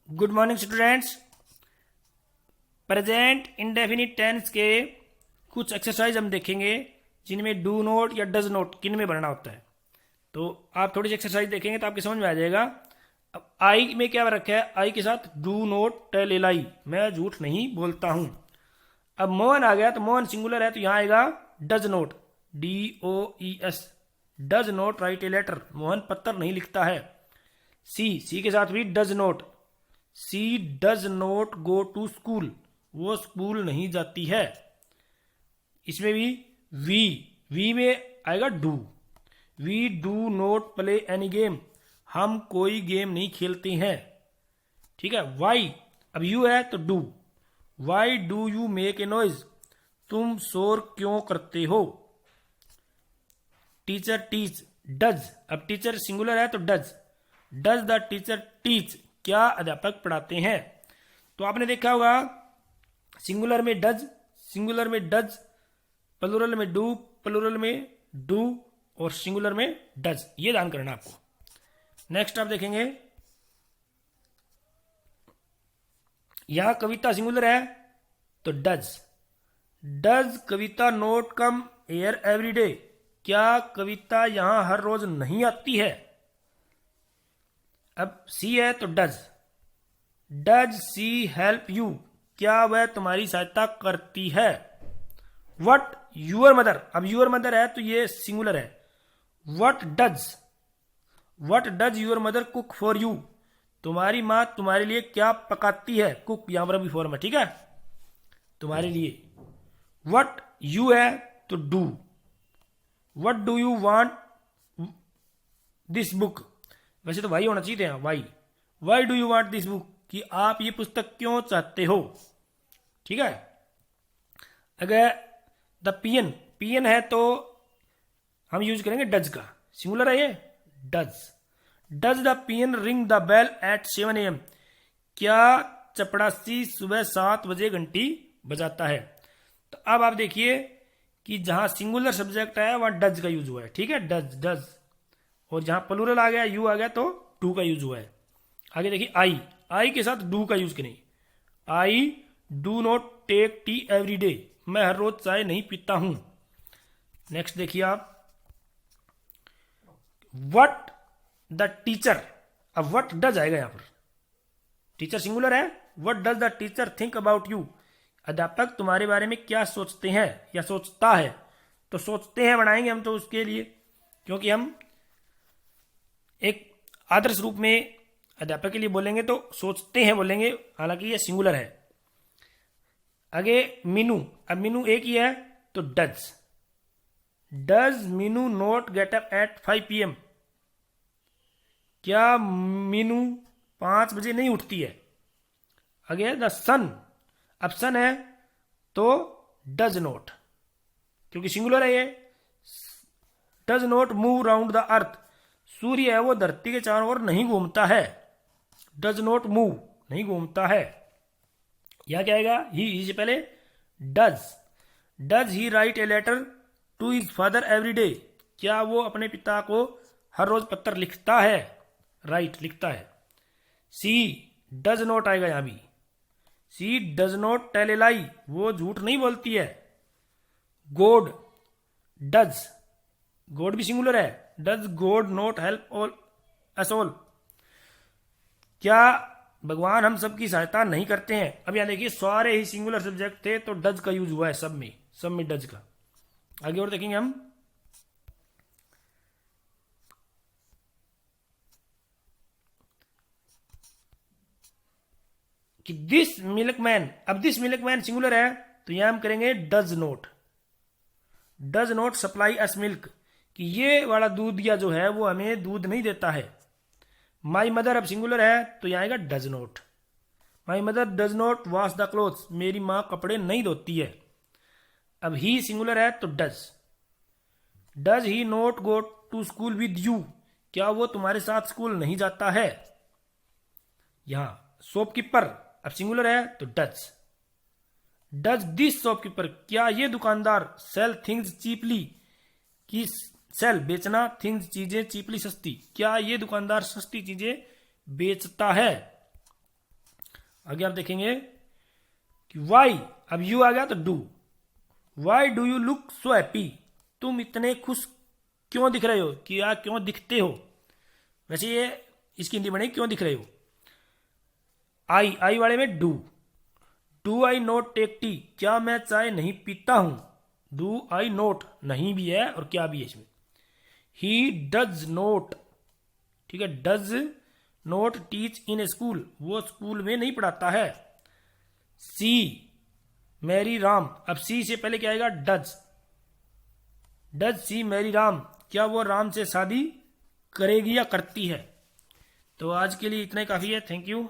Good morning students. Present indefinite tense के कुछ exercise हम देखेंगे जिनमें डू नोट या डज नोट किन में भरना होता है। तो आप थोड़ी सी एक्सरसाइज देखेंगे तो आपके समझ में आ जाएगा। अब आई में क्या रखा है, आई के साथ डू नोट टेल ए लाई, मैं झूठ नहीं बोलता हूं। अब मोहन आ गया तो मोहन सिंगुलर है तो यहां आएगा does not, DOES, does not write a letter, Mohan पत्र नहीं लिखता है। सी के साथ भी does not, she does not go to school, वो स्कूल नहीं जाती है। इसमें भी वी में आएगा do, we do not play any game, हम कोई गेम नहीं खेलते हैं। ठीक है। वाई, अब यू है तो do, why do you make a noise, तुम शोर क्यों करते हो। टीचर टीच, डज, अब टीचर सिंगुलर है तो does, does the teacher teach, क्या अध्यापक पढ़ाते हैं। तो आपने देखा होगा सिंगुलर में डज, सिंगुलर में डज, प्लूरल में डू, प्लूरल में डू और सिंगुलर में डज, ये ध्यान करना आपको। नेक्स्ट आप देखेंगे यहां कविता सिंगुलर है तो does, does Kavita note come air every day, क्या कविता यहां हर रोज नहीं आती है। अब सी है तो does, does she help you, क्या वह तुम्हारी सहायता करती है। वट यूर मदर, अब यूर मदर है तो ये सिंगुलर है। What does your mother cook for you, तुम्हारी मां तुम्हारे लिए क्या पकाती है। कुक यहां पर अभी फॉर्म है, ठीक है, तुम्हारे लिए। वट यू है तो do, what do you want this book, वैसे तो वाई होना चाहिए था, why do you want this book, कि आप ये पुस्तक क्यों चाहते हो। ठीक है। अगर द पीएन है तो हम यूज करेंगे डज का, सिंगुलर है ये does the peon ring the bell at 7 AM, क्या चपड़ासी सुबह 7 बजे घंटी बजाता है। तो अब आप देखिए कि जहां सिंगुलर सब्जेक्ट है वहां डज का यूज हुआ है, ठीक है, डज, और जहां प्लूरल आ गया, यू आ गया तो टू का यूज हुआ है। आगे देखिए आई के साथ डू का यूज करें, I do not take tea every day, मैं हर रोज चाय नहीं पीता हूं। नेक्स्ट देखिए आप वट द टीचर, अब वट डज आएगा यहां पर, टीचर सिंगुलर है, what does the teacher think about you, अध्यापक तुम्हारे बारे में क्या सोचते हैं या सोचता है। तो सोचते हैं बनाएंगे हम तो उसके लिए, क्योंकि हम एक आदर्श रूप में अध्यापक के लिए बोलेंगे तो सोचते हैं बोलेंगे, हालांकि ये सिंगुलर है। आगे मीनू, अब मीनू एक ही है तो does Meenu note get up at 5 PM, क्या मीनू 5 बजे नहीं उठती है। आगे द सन, अब सन है तो डज नोट, क्योंकि सिंगुलर है ये, does not move round the earth, सूर्य है वो धरती के चारों ओर नहीं घूमता है, डज नोट मूव, नहीं घूमता है। यह क्या आएगा, ही से पहले does he write a letter to his father every day, क्या वो अपने पिता को हर रोज पत्र लिखता है, राइट लिखता है। सी डज नोट आएगा यहां भी, सी डज नोट टेल ए लाई, वो झूठ नहीं बोलती है। गॉड भी सिंगुलर है, does God note help all us all, क्या भगवान हम सबकी सहायता नहीं करते हैं। अब यहां देखिए सारे ही सिंगुलर सब्जेक्ट थे तो डज का यूज हुआ है, सब में डज का। आगे और देखेंगे हम कि दिस मिल्कमैन, अब दिस मिल्कमैन सिंगुलर है तो यहां हम करेंगे does note supply us milk, कि ये वाला दूध या जो है वो हमें दूध नहीं देता है। माई मदर अब सिंगुलर है तो यहां आएगा does note, my mother does not wash the clothes, मेरी मां कपड़े नहीं धोती है। अब ही सिंगुलर है तो does he not go to school with you, क्या वो तुम्हारे साथ स्कूल नहीं जाता है। यहां शॉपकीपर, अब सिंगुलर है तो डज दिस शॉपकीपर, क्या ये दुकानदार सेल थिंग्स चीपली, की सेल बेचना, थिंग्स चीजें, चीपली सस्ती, क्या ये दुकानदार सस्ती चीजें बेचता है। आगे आप देखेंगे कि वाई, अब यू आ गया तो do. Why do you look so happy, तुम इतने खुश क्यों दिख रहे हो, कि या क्यों दिखते हो। वैसे ये इसकी हिंदी बनेगी क्यों दिख रहे हो। आई, आई वाले में do. Do I not take tea, क्या मैं चाय नहीं पीता हूं। डू आई नोट, नहीं भी है और क्या भी है इसमें। ही डज नोट, ठीक है, does note teach in A school, वो स्कूल में नहीं पढ़ाता है। सी मैरी राम, अब सी से पहले क्या आएगा, does. Does she marry Ram, क्या वो राम से शादी करेगी या करती है। तो आज के लिए इतना ही काफी है। Thank you.